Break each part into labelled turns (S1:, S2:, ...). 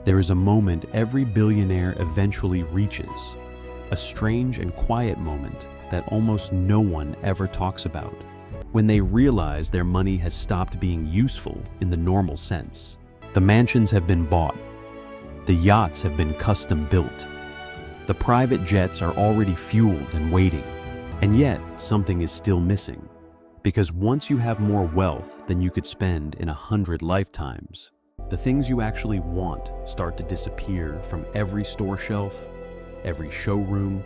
S1: There is a moment every billionaire eventually reaches, a strange and quiet moment that almost no one ever talks about, when they realize their money has stopped being useful in the normal sense. The mansions have been bought, the yachts have been custom built, the private jets are already fueled and waiting, and yet something is still missing. Because once you have more wealth than you could spend in 100 lifetimes, the things you actually want start to disappear from every store shelf, every showroom,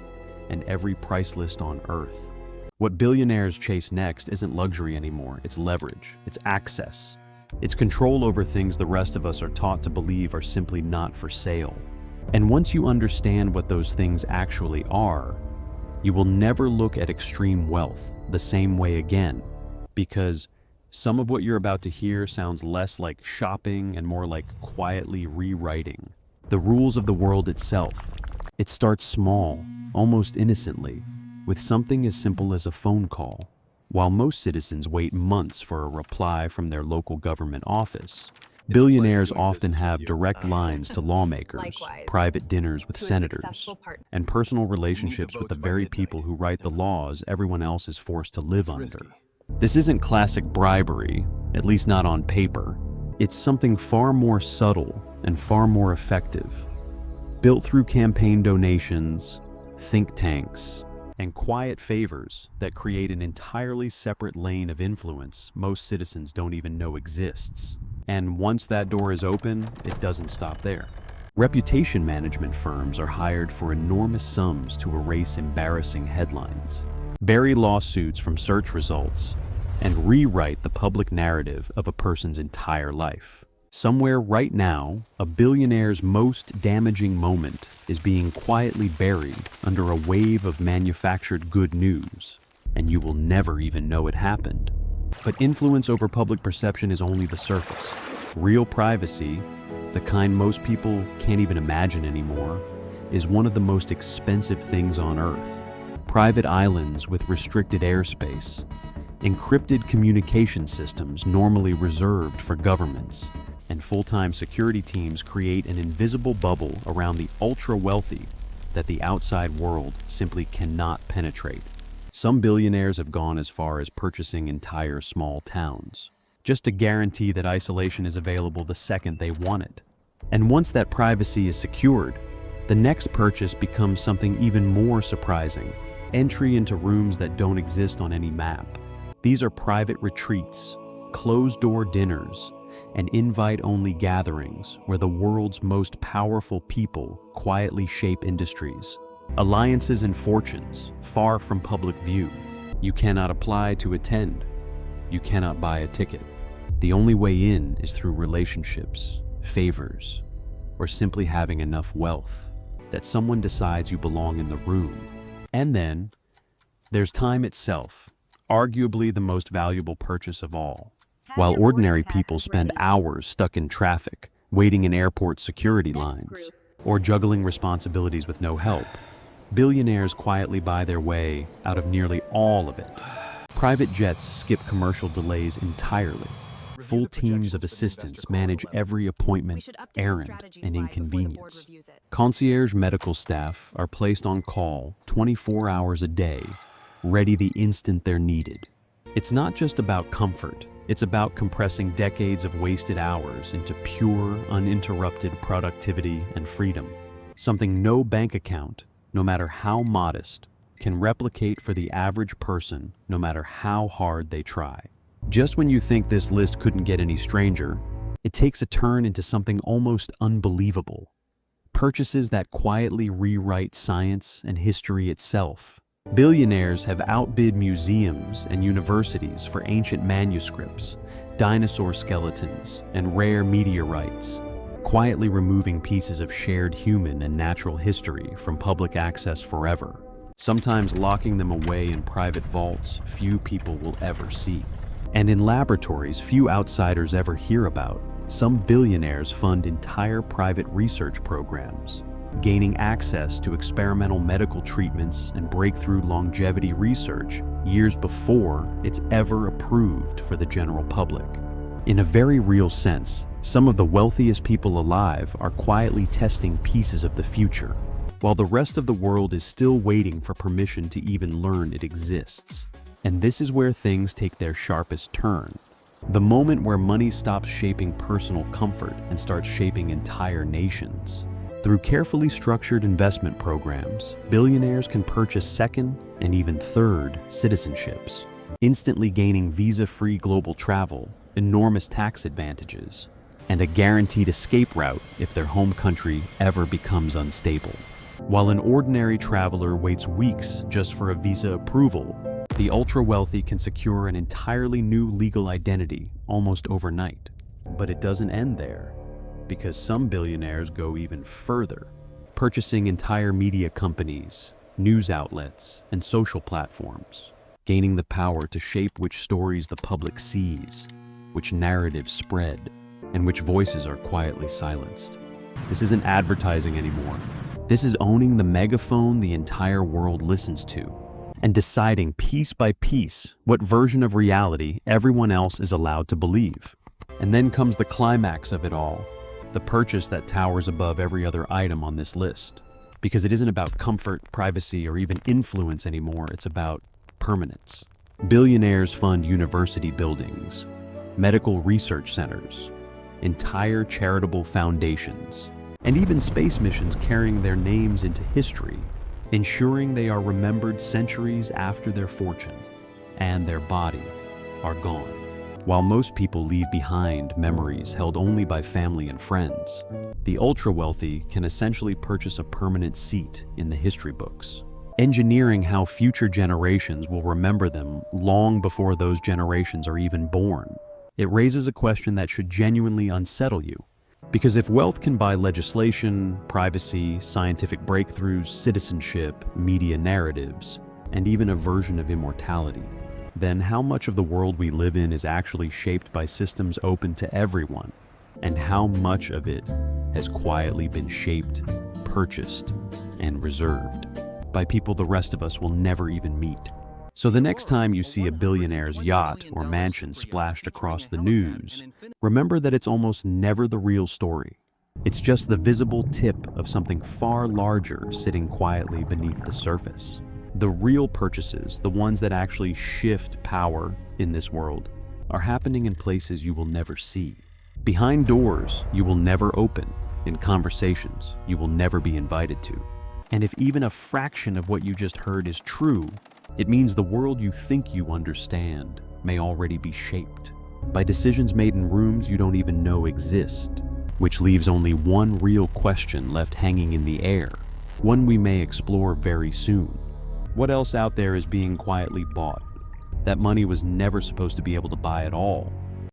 S1: and every price list on Earth. What billionaires chase next isn't luxury anymore, it's leverage, it's access. It's control over things the rest of us are taught to believe are simply not for sale. And once you understand what those things actually are, you will never look at extreme wealth the same way again, because some of what you're about to hear sounds less like shopping and more like quietly rewriting the rules of the world itself. It starts small, almost innocently, with something as simple as a phone call. While most citizens wait months for a reply from their local government office, billionaires often have direct lines to lawmakers, private dinners with senators, and personal relationships with the very people who write the laws everyone else is forced to live under. This isn't classic bribery, at least not on paper. It's something far more subtle and far more effective, built through campaign donations, think tanks, and quiet favors that create an entirely separate lane of influence most citizens don't even know exists. And once that door is open, it doesn't stop there. Reputation management firms are hired for enormous sums to erase embarrassing headlines, bury lawsuits from search results, and rewrite the public narrative of a person's entire life. Somewhere right now, a billionaire's most damaging moment is being quietly buried under a wave of manufactured good news, and you will never even know it happened. But influence over public perception is only the surface. Real privacy, the kind most people can't even imagine anymore, is one of the most expensive things on Earth. Private islands with restricted airspace, encrypted communication systems normally reserved for governments, and full-time security teams create an invisible bubble around the ultra-wealthy that the outside world simply cannot penetrate. Some billionaires have gone as far as purchasing entire small towns, just to guarantee that isolation is available the second they want it. And once that privacy is secured, the next purchase becomes something even more surprising: entry into rooms that don't exist on any map. These are private retreats, closed-door dinners, and invite-only gatherings where the world's most powerful people quietly shape industries, alliances and fortunes far from public view. You cannot apply to attend. You cannot buy a ticket. The only way in is through relationships, favors, or simply having enough wealth that someone decides you belong in the room. And then there's time itself, arguably the most valuable purchase of all. While ordinary people spend hours stuck in traffic, waiting in airport security lines, or juggling responsibilities with no help, billionaires quietly buy their way out of nearly all of it. Private jets skip commercial delays entirely. Full teams of assistants manage every appointment, errand, and inconvenience. Concierge medical staff are placed on call 24 hours a day, ready the instant they're needed. It's not just about comfort. It's about compressing decades of wasted hours into pure, uninterrupted productivity and freedom. Something no bank account, no matter how modest, can replicate for the average person, no matter how hard they try. Just when you think this list couldn't get any stranger, it takes a turn into something almost unbelievable. Purchases that quietly rewrite science and history itself. Billionaires have outbid museums and universities for ancient manuscripts, dinosaur skeletons, and rare meteorites, quietly removing pieces of shared human and natural history from public access forever, sometimes locking them away in private vaults few people will ever see. And in laboratories few outsiders ever hear about, some billionaires fund entire private research programs, gaining access to experimental medical treatments and breakthrough longevity research years before it's ever approved for the general public. In a very real sense, some of the wealthiest people alive are quietly testing pieces of the future, while the rest of the world is still waiting for permission to even learn it exists. And this is where things take their sharpest turn. The moment where money stops shaping personal comfort and starts shaping entire nations. Through carefully structured investment programs, billionaires can purchase second and even third citizenships, instantly gaining visa-free global travel, enormous tax advantages, and a guaranteed escape route if their home country ever becomes unstable. While an ordinary traveler waits weeks just for a visa approval, the ultra-wealthy can secure an entirely new legal identity almost overnight. But it doesn't end there, because some billionaires go even further, purchasing entire media companies, news outlets, and social platforms, gaining the power to shape which stories the public sees, which narratives spread, and which voices are quietly silenced. This isn't advertising anymore. This is owning the megaphone the entire world listens to, and deciding piece by piece what version of reality everyone else is allowed to believe. And then comes the climax of it all, the purchase that towers above every other item on this list. Because it isn't about comfort, privacy, or even influence anymore, it's about permanence. Billionaires fund university buildings, medical research centers, entire charitable foundations, and even space missions carrying their names into history, ensuring they are remembered centuries after their fortune and their body are gone. While most people leave behind memories held only by family and friends, the ultra-wealthy can essentially purchase a permanent seat in the history books, engineering how future generations will remember them long before those generations are even born. It raises a question that should genuinely unsettle you. Because if wealth can buy legislation, privacy, scientific breakthroughs, citizenship, media narratives, and even a version of immortality, then how much of the world we live in is actually shaped by systems open to everyone? And how much of it has quietly been shaped, purchased, and reserved by people the rest of us will never even meet? So the next time you see a billionaire's yacht or mansion splashed across the news, remember that it's almost never the real story. It's just the visible tip of something far larger sitting quietly beneath the surface. The real purchases, the ones that actually shift power in this world, are happening in places you will never see. Behind doors you will never open, in conversations you will never be invited to. And if even a fraction of what you just heard is true, it means the world you think you understand may already be shaped by decisions made in rooms you don't even know exist, which leaves only one real question left hanging in the air, one we may explore very soon. What else out there is being quietly bought? That money was never supposed to be able to buy at all.